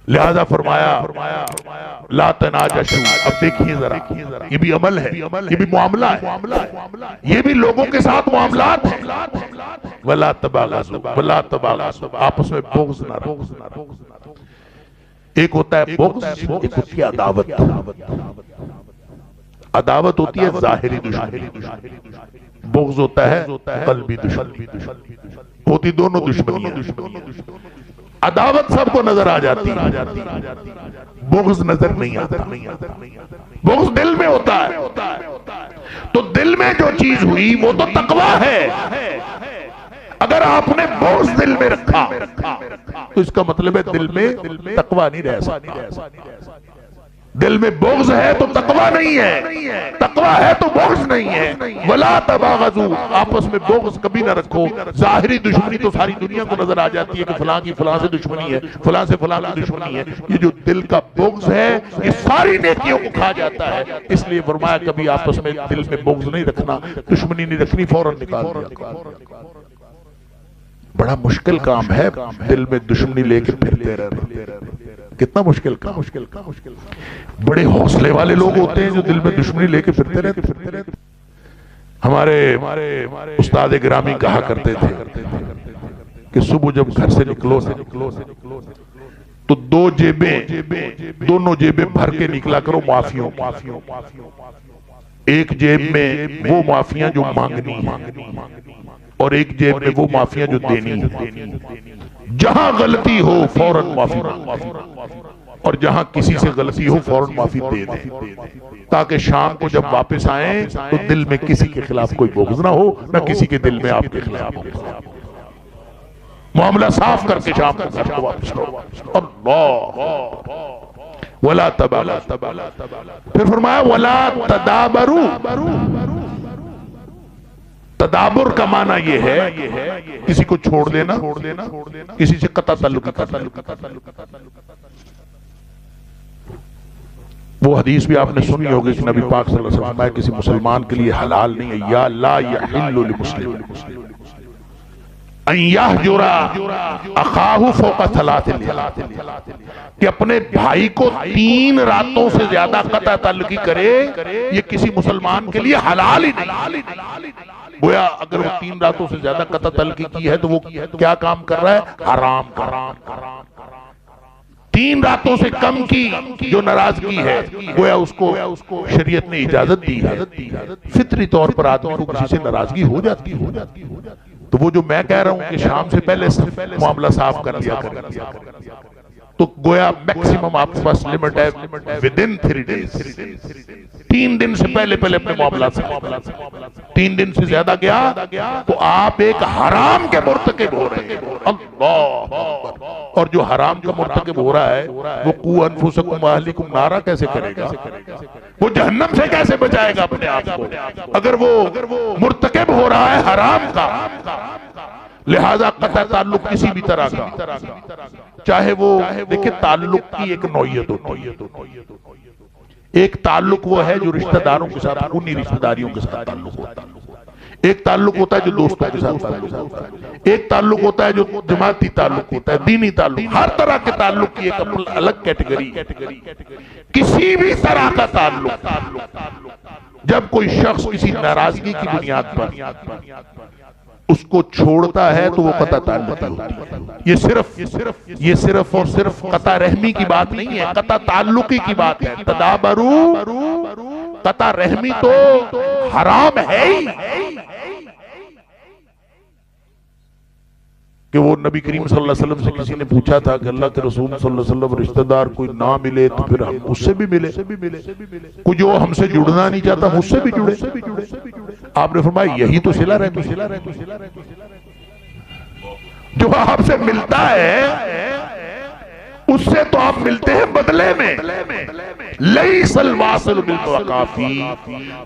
لہذا فرمایا لا تناجشوا. اب دیکھیے ذرا، یہ بھی عمل ہے، یہ بھی معاملہ ہے، یہ بھی لوگوں کے ساتھ معاملات ہیں. ولا تباغضوا ولا تباغضوا، آپس میں بغض نہ رکھو. ایک ہوتا ہے بغض، ایک ہوتی ہے عداوت. عداوت ہوتی ہے ظاہری دشمنی، بغض ہوتا ہے قلبی دشمنی. ہوتی دونوں دشمنی ہیں. عداوت سب کو نظر آ جاتی ہے، بغض نظر نہیں آتا. بغض دل میں ہوتا ہے. تو دل میں جو چیز ہوئی وہ تو تقویٰ ہے. اگر آپ نے بغض دل میں رکھا تو اس کا مطلب ہے دل میں تقویٰ نہیں رہ سکتا. دل میں بغض ہے تو تقویٰ نہیں ہے، تقویٰ ہے تو بغض نہیں ہے. ولا تباغضوا، آپس میں بغض کبھی نہ رکھو. ظاہری دشمنی تو ساری دنیا کو نظر آ جاتی ہے کہ فلاں کی فلاں سے دشمنی ہے، فلاں سے فلاں کی دشمنی ہے. یہ جو دل کا بغض ہے یہ ساری نیکیوں کو کھا جاتا ہے. اس لیے فرمایا کبھی آپس میں دل میں بغض نہیں رکھنا، دشمنی نہیں رکھنی، فوراً نکال دیا. بڑا مشکل کام ہے دل میں دشمنی لے کے پھرتے رہنا. کتنا مشکل کام. بڑے حوصلے والے لوگ ہوتے ہیں جو دل میں دشمنی لے کے پھرتے رہتے. ہمارے استاد گرامی کہا کرتے تھے کہ صبح جب گھر سے نکلو تو دونوں جیبیں بھر کے نکلا کرو معافیوں. ایک جیب میں وہ معافیاں جو مانگنی ہیں اور ایک جیب میں وہ معافیاں جو دینی ہیں. جہاں غلطی ہو فوراً معافی مانگو، اور جہاں کسی سے غلطی ہو فوراً معافی دے دیں، تاکہ شام کو جب واپس آئیں تو دل میں کسی کے خلاف کوئی بغض نہ ہو، نہ کسی کے دل میں آپ کے خلاف ہو. معاملہ صاف کر کے شام کو گھر کو واپس لو. اللہ ولا تباغضوا. پھر فرمایا ولا تدابروا. تدابر کا معنی یہ ہے کسی کو چھوڑ دینا، کسی سے قطع تعلق کرنا. وہ حدیث بھی آپ نے سنی ہوگی کہ نبی پاک صلی اللہ علیہ وسلم فرمایا کسی مسلمان کے لیے حلال نہیں ہے یا لا یحل لمسلم ان یحجر اخاہ فوق ثلاث کہ اپنے بھائی کو 3 راتوں سے زیادہ قطع تعلقی کرے، یہ کسی مسلمان کے لیے حلال ہی نہیں. گویا اگر وہ 3 راتوں سے زیادہ قطع تعلقی کی ہے تو وہ کیا کام کر رہا ہے؟ حرام کر رہا ہے. 3 راتوں سے کم کی جو ناراضگی ہے گویا اس کو شریعت نے اجازت دی ہے. فطری طور پر آدمی کو کسی سے ناراضگی ہو جاتی ہے. تو وہ جو میں کہہ رہا ہوں کہ شام سے پہلے معاملہ صاف کر لیا کریں، تو گویا میکسیمم آپ کے پاس لمٹ ہے within 3 days. 3 دن سے پہلے اپنے معاملات سے 3 دن سے زیادہ گیا تو آپ ایک حرام کے مرتکب ہو رہے ہیں. اللہ اکبر. اور جو حرام کا مرتکب ہو رہا ہے وہ قوا انفسکم واہلیکم نارا کیسے کرے گا؟ وہ جہنم سے کیسے بچائے گا اپنے آپ کو اگر وہ مرتکب ہو رہا ہے حرام کا؟ لہذا قطع تعلق کسی بھی طرح کا، چاہے وہ دیکھیں تعلق کی ایک نوعیت ہوتی ہے. ایک تعلق وہ ہے جو رشتہ داروں کے ساتھ انہی رشتہ داریوں کے ساتھ تعلق ہوتا ہے. ایک تعلق ہوتا ہے جو دوستوں کے ساتھ تعلق ہوتا ہے. ایک تعلق ہوتا ہے جو جماعتی تعلق ہوتا ہے، دینی تعلق. ہر طرح کے تعلق کی ایک الگ کیٹیگری. کسی بھی طرح کا تعلق جب کوئی شخص کسی ناراضگی کی بنیاد پر اس کو چھوڑتا ہے تو وہ قطع تعلق ہوتی ہے. یہ صرف اور صرف قطع رحمی کی بات نہیں ہے، قطع تعلقی کی بات ہے. تدابرو، قطع رحمی تو حرام ہے ہی کہ وہ نبی کریم صلی اللہ علیہ وسلم سے کسی نے پوچھا تھا کہ اللہ کے رسول صلی اللہ علیہ وسلم رشتہ دار کوئی نہ ملے تو پھر ہم اس سے بھی ملے، کوئی جو ہم سے جڑنا نہیں چاہتا ہم اس سے بھی جڑے. آپ نے فرمایا یہی تو صلہ رحمی. جو آپ سے ملتا ہے اس سے تو آپ ملتے ہیں بدلے میں. لیس الواصل بالمکافی،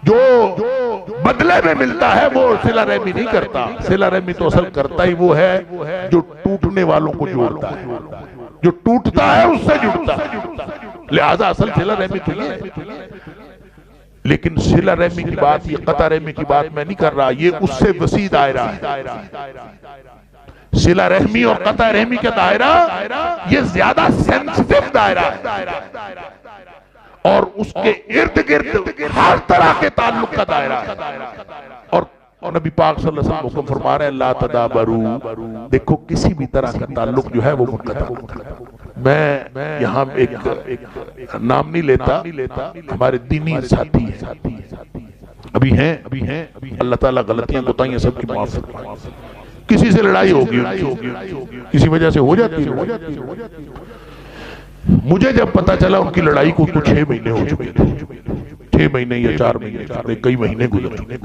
جو بدلے میں ملتا ہے وہ صلہ رحمی نہیں کرتا. صلہ رحمی تو اصل کرتا ہی وہ ہے جو ٹوٹنے والوں کو جوڑتا ہے، جو ٹوٹتا ہے اس سے جڑتا ہے. لہذا اصل صلہ رحمی تو یہ ہے. لیکن صلہ رحمی کی بات، یہ قطع رحمی کی بات میں نہیں کر رہا، یہ اس سے وسیع دائرہ ہے. صلہ رحمی اور قطع رحمی کا دائرہ یہ زیادہ سینسٹیو دائرہ ہے، اور اس کے ارد گرد ہر طرح کے تعلق کا دائرہ ہے۔ اور نبی پاک صلی اللہ علیہ وسلم حکم فرما رہے ہیں لا تدابرو، دیکھو کسی بھی طرح کا تعلق جو ہے وہ منقطع۔ میں یہاں ایک نام نہیں لیتا، ہمارے دینی ساتھی ہیں، ابھی ہیں، اللہ تعالیٰ غلطیاں کوتاہیاں سب کی معاف فرمائے۔ کسی سے لڑائی ہوگی، کسی وجہ سے ہو جاتی ہے۔ مجھے جب پتا چلا ان کی لڑائی کو تو 6 مہینے ہو چکے تھے، 6 مہینے یا 4 مہینے، کئی مہینے گزر چکے۔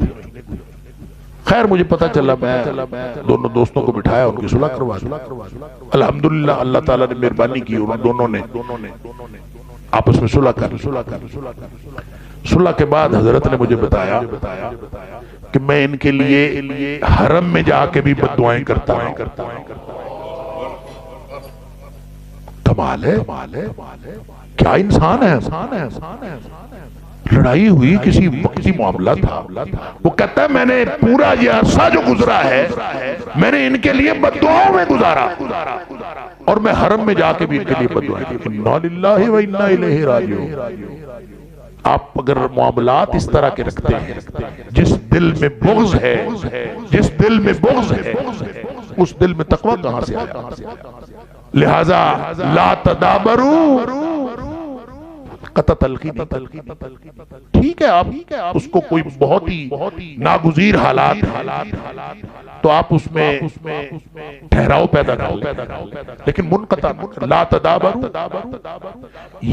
خیر مجھے پتا چلا، میں دونوں دوستوں کو بٹھایا، ان کی صلح کروا دی۔ الحمدللہ اللہ تعالیٰ نے مہربانی کی، ان دونوں نے آپس میں صلح کر لی۔ صلح کے بعد حضرت نے مجھے بتایا کہ میں ان کے لیے حرم میں جا کے بھی بد دعائیں کرتا ہوں۔ کمال ہے، کیا انسان ہے۔ لڑائی ہوئی، کسی وقتی معاملہ تھا، وہ کہتا ہے میں نے پورا یہ عرصہ جو گزرا ہے میں نے ان کے لیے بد دعاؤں میں گزارا، اور میں حرم میں جا کے بھی ان کے لیے بد دعائیں کی۔ انا للہ و انا الیہ راجعون۔ آپ اگر معاملات اس طرح کے رکھتے ہیں، جس دل میں بغض ہے، اس دل میں تقوی کہاں سے آیا؟ لہذا لا تدابرو، قطع تلقی نہیں۔ ٹھیک ہے آپ اس کو کوئی بہت ہی ناگزیر حالات تو آپ اس میں ٹھہراؤ پیدا کر لیں، لیکن منقطع لا تدابرو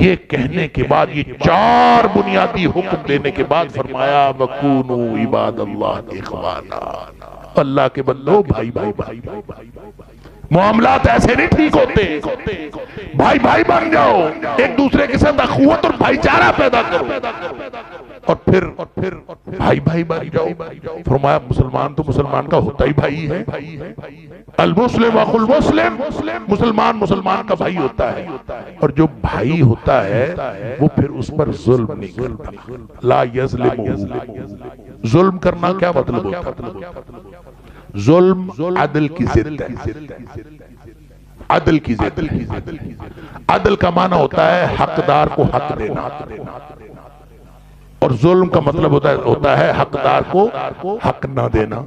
یہ کہنے کے بعد، یہ 4 بنیادی حکم دینے کے بعد فرمایا وَكُونُوا عِبَادَ اللَّهِ إِخْوَانًا، اللہ کے بندو بھائی معاملات ایسے نہیں ٹھیک ہوتے، بھائی بن جاؤ، ایک دوسرے کے ساتھ اخوت اور بھائی چارہ پیدا کرو، اور پھر بھائی بن جاؤ۔ فرمایا مسلمان تو مسلمان کا ہوتا ہی بھائی ہے، المسلم اخو المسلم، مسلمان کا بھائی ہوتا ہے، اور جو بھائی ہوتا ہے وہ پھر اس پر ظلم نہیں کرتا۔ لا یظلمہ، ظلم کرنا کیا مطلب ہوتا ہے؟ ظلم عدل کی ضد ہے، عدل کی ضد۔ عدل کا معنی ہوتا ہے حقدار کو حق دینا، اور ظلم کا مطلب ہوتا ہے حقدار کو حق نہ دینا۔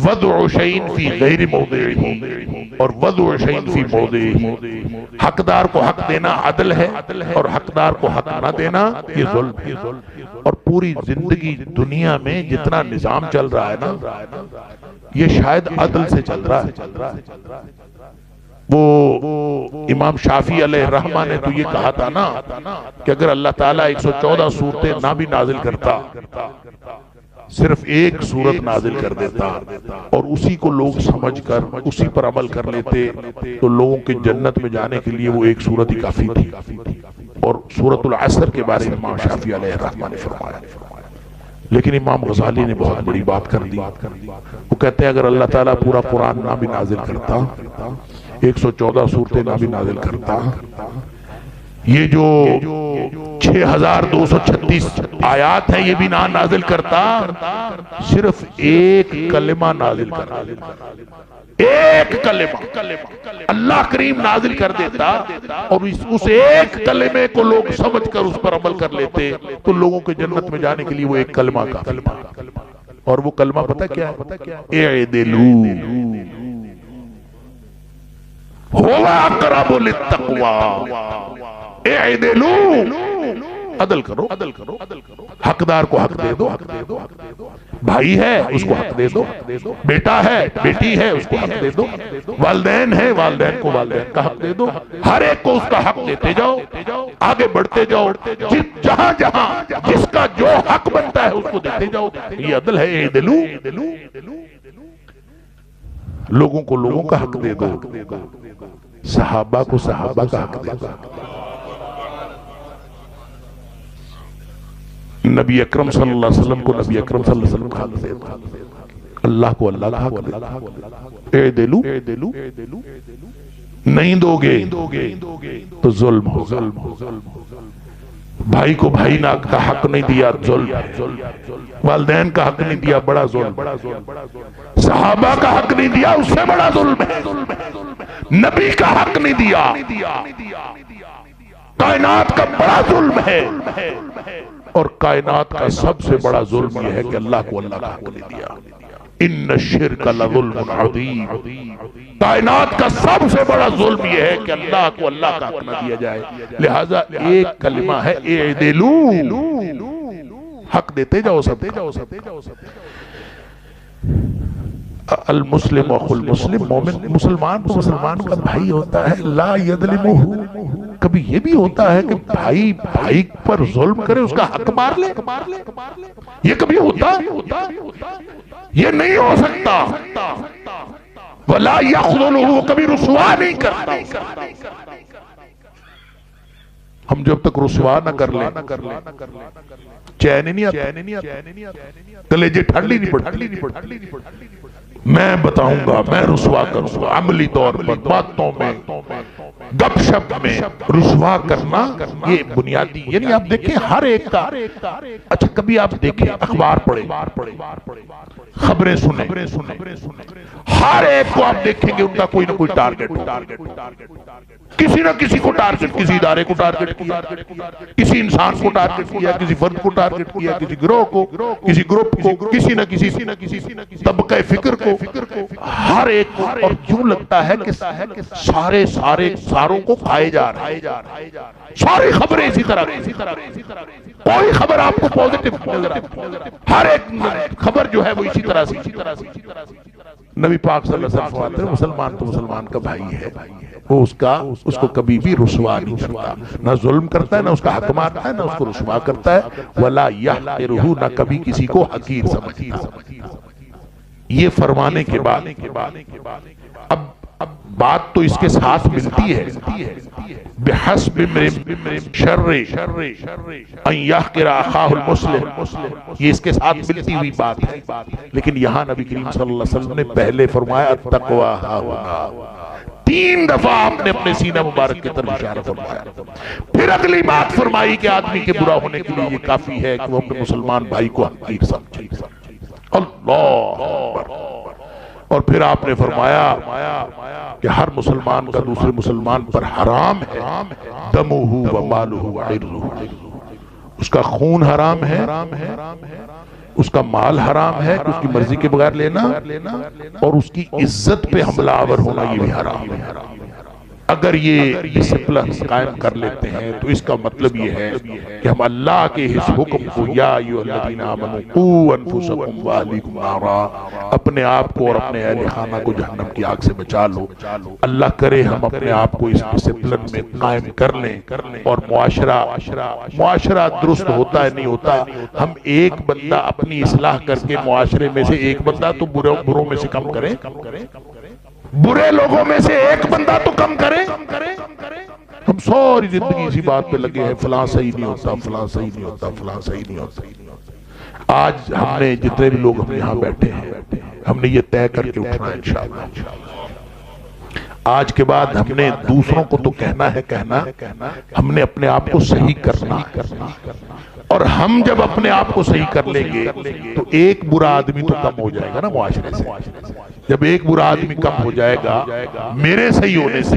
وضع شیء فی غیر موضعہ اور وضع شیء فی موضعہ، حقدار کو حق دینا عدل ہے، اور حقدار کو حق نہ دینا یہ ظلم ہے۔ اور پوری زندگی دنیا میں جتنا نظام چل رہا ہے نا، یہ شاید عدل سے چل رہا ہے۔ وہ امام شافعی علیہ الرحمہ نے تو یہ کہا تھا نا کہ اگر اللہ تعالیٰ 114 سورتیں نہ بھی نازل کرتا، صرف ایک سورت نازل کر دیتا، اور اسی کو لوگ سمجھ کر اسی پر عمل کر لیتے، تو لوگوں کے جنت میں جانے کے لیے وہ ایک سورت ہی کافی تھی۔ اور سورۃ العصر کے بارے میں امام شافعی علیہ الرحمہ نے فرمایا۔ لیکن امام غزالی نے بہت بڑی بات کر دی، وہ کہتے ہیں اگر اللہ تعالیٰ پورا قرآن نہ بھی نازل کرتا، 114 سورتیں نہ بھی نازل کرتا، یہ جو 6236 آیات ہیں یہ بھی نہ نازل کرتا، صرف ایک کلمہ نازل کرتا، ایک کلمہ اللہ کریم نازل کر دیتا، اور اس ایک کلمے کو لوگ سمجھ کر اس پر عمل کر لیتے، تو لوگوں کے جنت میں جانے کے لیے وہ ایک کلمہ کافی تھا۔ اور وہ کلمہ پتہ کیا ہے؟ اعدلوا هو اقرب للتقوی، اعدلوا، عدل کرو، حقدار کو حق دے دو، بھائی ہے اس کو حق دے دو، بیٹا ہے بیٹی ہے اس کو حق دے دو، والدین ہے والدین کو والدین کا حق دے دو، ہر ایک کو اس کا حق دیتے جاؤ، آگے بڑھتے جاؤ، جہاں جہاں جس کا جو حق بنتا ہے اس کو دیتے جاؤ، یہ عدل ہے۔ اعدلوا، لوگوں کو لوگوں کا حق دے دو، صحابہ کو صحابہ کا حق دے دو، نبی اکرم صلی اللہ علیہ وسلم کو نبی اکرم صلی اللہ علیہ وسلم کا حق دے دو، اللہ کو اللہ کا حق دے دو۔ اعدلوا، نہیں دو گے تو ظلم ہو، بھائی کو بھائی کا حق نہیں دیا، ظلم ہے۔ والدین کا حق نہیں دیا، بڑا ظلم ہے۔ صحابہ کا حق نہیں دیا، اس سے بڑا ظلم ہے۔ نبی کا حق نہیں دیا، کائنات کا بڑا ظلم ہے۔ اور کائنات کا سب سے بڑا ظلم یہ ہے کہ اللہ کو اللہ کا حق نہیں دیا۔ ان الشرک لظلم عظیم، کائنات کا سب سے بڑا ظلم یہ ہے کہ اللہ کو اللہ کا حق نہ دیا جائے۔ لہذا ایک کلمہ ہے اعدلو، حق دیتے جاؤ سب کا۔ المسلم اخو المسلم، مومن مسلمان کو مسلمان کا بھائی ہوتا ہے، لا یظلمہ۔ کبھی یہ بھی ہوتا ہے کہ بھائی بھائی پر ظلم کرے، اس کا حق مار لے، یہ کبھی ہوتا ہے؟ یہ نہیں ہو سکتا۔ وَلَا يَخْذُلُهُ، کبھی رسوا نہیں کرتا۔ ہم جب تک رسوا نہ کر لیں چین ہی نہیں آتا، کلیجے ٹھنڈی نہیں پڑتی۔ میں بتاؤں گا، میں رسوا کروں گا، عملی طور پر باتوں میں، گپ شپ میں رسوا کرنا یہ بنیادی، یعنی آپ دیکھیں ہر ایک کا۔ اچھا کبھی آپ دیکھیں اخبار پڑھیں، خبریں سنیں، ہر ایک کو آپ دیکھیں گے ان کا کوئی نہ کوئی ٹارگٹ، کسی نہ کسی کو ٹارگٹ، کسی ادارے کو ٹارگٹ کیا، کسی انسان کو ٹارگٹ کیا، کسی فرد کو ٹارگٹ کیا، کسی گروہ کو، کسی گروپ کو، کسی نہ کسی طبقہ فکر کو، ہر ایک کو۔ اور یوں لگتا ہے کہ ساروں کو کھائے جا رہے ہیں، ساری خبریں اسی طرح، کوئی خبر آپ کو پوزیٹو نظر آتی، ہر ایک خبر جو ہے وہ اسی طرح سے۔ نبی پاک صلی اللہ علیہ وسلم فرماتے ہیں مسلمان تو مسلمان کا بھائی ہے، وہ اس کو کبھی بھی رسوا نہیں کرتا، نہ ظلم کرتا ہے، نہ اس کا حق مارتا ہے، نہ اس کو رسوا کرتا ہے۔ وَلَا يَحْقِرُهُ، نہ کبھی کسی کو حقیر سمجھتا۔ یہ فرمانے کے بعد اب بات تو اس کے ساتھ ملتی ہے، بِحَسْبِ امْرِئٍ شَرٍّ أَن يَحْقِرَ أَخَاهُ الْمُسْلِمَ، یہ اس کے ساتھ ملتی ہوئی بات ہے۔ لیکن یہاں نبی کریم صلی اللہ علیہ وسلم نے پہلے فرمایا التقویٰ ہاہنا، 3 دفعہ آپ نے اپنے سینہ مبارک کی طرف اشارہ فرمایا۔ پھر اگلی بات فرمائی کہ آدمی کے برا ہونے کے لیے یہ کافی ہے کہ وہ اپنے مسلمان بھائی کو حقیر سمجھے۔ اللہ اکبر۔ اور پھر آپ نے فرمایا کہ ہر مسلمان کا دوسرے مسلمان پر حرام ہے، دمہ و مالہ و عرضہ، اس کا خون حرام ہے، اس کا مال حرام ہے کہ اس کی مرضی کے بغیر لینا، اور اس کی عزت پہ حملہ آور ہونا یہ بھی حرام ہے۔ اگر یہ ڈسپلن قائم کر لیتے ہیں تو اس کا مطلب یہ ہے کہ ہم اللہ کے اس حکم کو، یا ایھا الذین آمنوا قوا انفسکم واہلیکم نارا، اپنے آپ کو اور اپنے اہل خانہ کو جہنم کی آگ سے بچا لو۔ اللہ کرے ہم اپنے آپ کو اس ڈسپلن میں قائم کر لیں، اور معاشرہ درست ہوتا ہے نہیں ہوتا، ہم ایک بندہ اپنی اصلاح کر کے معاشرے میں سے ایک بندہ تو بروں میں سے کم کریں، برے لوگوں میں سے ایک بندہ تو کم کریں۔ ہم ساری زندگی اسی بات پہ لگے ہیں، فلاں صحیح نہیں ہوتا، فلاں صحیح نہیں ہوتا، فلاں صحیح نہیں ہوتا۔ آج ہم نے جتنے بھی لوگ ہم یہاں بیٹھے ہیں، ہم نے یہ طے کر کے اٹھنا ہے انشاءاللہ۔ آج کے بعد ہم نے دوسروں کو تو کہنا ہے کہنا، ہم نے اپنے آپ کو صحیح کرنا، اور ہم جب اپنے آپ کو صحیح کر لیں گے تو ایک برا آدمی تو کم ہو جائے گا نا معاشرے سے۔ جب ایک برا آدمی کم ہو جائے گا میرے صحیح ہونے سے،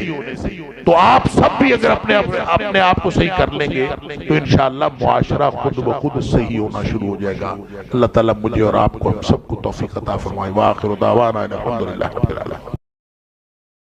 تو آپ سب بھی اگر اپنے آپ کو صحیح کر لیں گے تو انشاءاللہ معاشرہ خود بخود صحیح ہونا شروع ہو جائے گا۔ اللہ تعالیٰ مجھے اور آپ کو، ہم سب کو توفیق عطا فرمائے۔ وآخر دعوانا الحمدللہ رب العالمین۔